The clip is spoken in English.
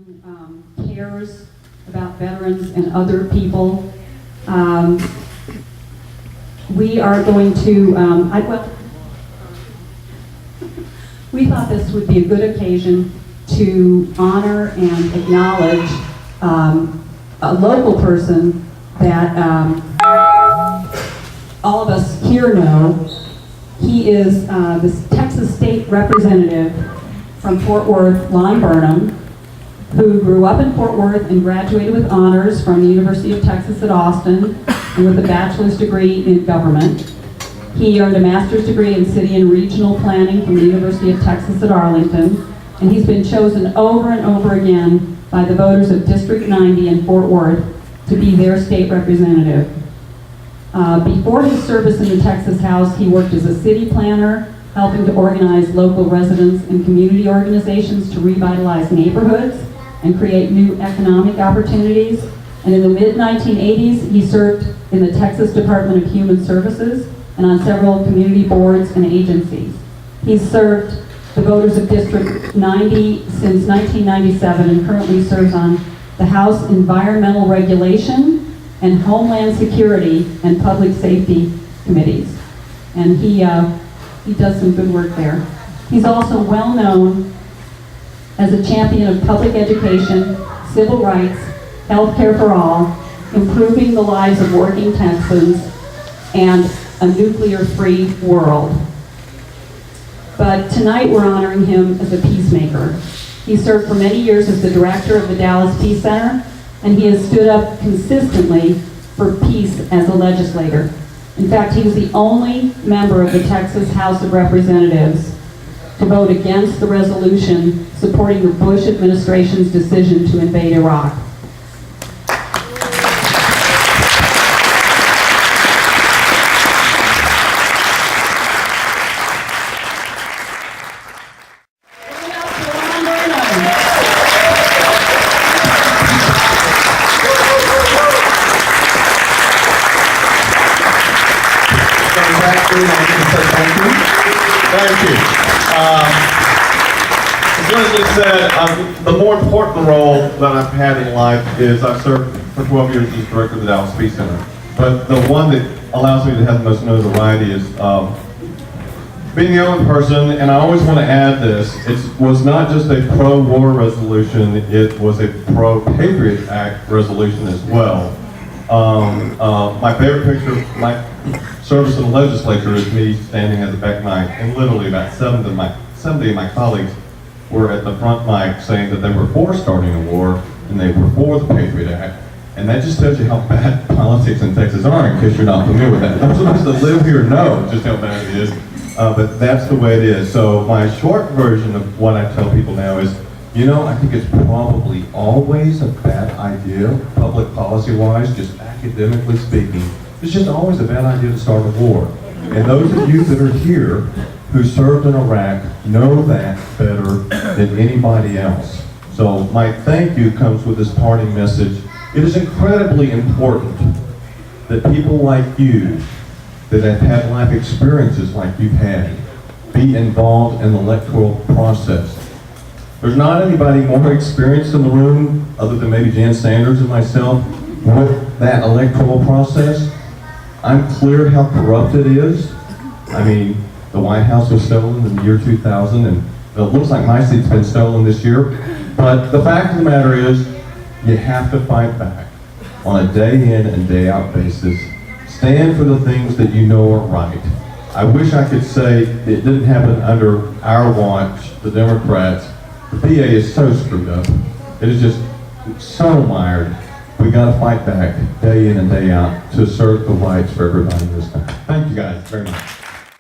who cares about veterans and other people. We are going to, we thought this would be a good occasion to honor and acknowledge a local person that all of us here know. He is the Texas State Representative from Fort Worth, Lon Burnam, who grew up in Fort Worth and graduated with honors from the University of Texas at Austin and with a bachelor's degree in government. He earned a master's degree in city and regional planning from the University of Texas at Arlington, and he's been chosen over and over again by the voters of District 90 in Fort Worth to be their state representative. Before his service in the Texas House, he worked as a city planner, helping to organize local residents and community organizations to revitalize neighborhoods and create new economic opportunities. And in the mid-1980s, he served in the Texas Department of Human Services and on several community boards and agencies. He's served the voters of District 90 since 1997 and currently serves on the House Environmental Regulation and Homeland Security and Public Safety committees. And he does some good work there. He's also well known as a champion of public education, civil rights, healthcare for all, improving the lives of working Texans, and a nuclear-free world. But tonight we're honoring him as a peacemaker. He served for many years as the director of the Dallas Peace Center, and he has stood up consistently for peace as a legislator. In fact, he was the only member of the Texas House of Representatives to vote against the resolution supporting the Bush administration's decision to invade Iraq. Thank you. As Leslie said, the more important role that I've had in life is I've served for 12 years as director of the Dallas Peace Center. But the one that allows me to have the most notoriety is being the only person, and I always want to add this, it was not just a pro-war resolution, it was a pro-Patriot Act resolution as well. My favorite picture of my service in the legislature is me standing at the back mic, and literally about 70 of my colleagues were at the front mic saying that they were for starting a war and they were for the Patriot Act. And that just tells you how bad politics in Texas are, in case you're not familiar with that. Those of us that live here know just how bad it is, but that's the way it is. So my short version of what I tell people now is, you know, I think it's probably always a bad idea, public policy-wise, just academically speaking. It's just always a bad idea to start a war. And those of you that are here who served in Iraq know that better than anybody else. So my thank you comes with this parting message. It is incredibly important that people like you that have had life experiences like you've had be involved in the electoral process. There's not anybody more experienced in the room, other than maybe Jan Sanders and myself, with that electoral process. I'm clear how corrupt it is. I mean, the White House was stolen in the year 2000, and it looks like my seat's been stolen this year. But the fact of the matter is, you have to fight back on a day in and day out basis. Stand for the things that you know are right. I wish I could say it didn't happen under our watch, the Democrats. The PA is so screwed up. It is just so mired. We got to fight back day in and day out to assert the rights for everybody in this country. Thank you guys very much.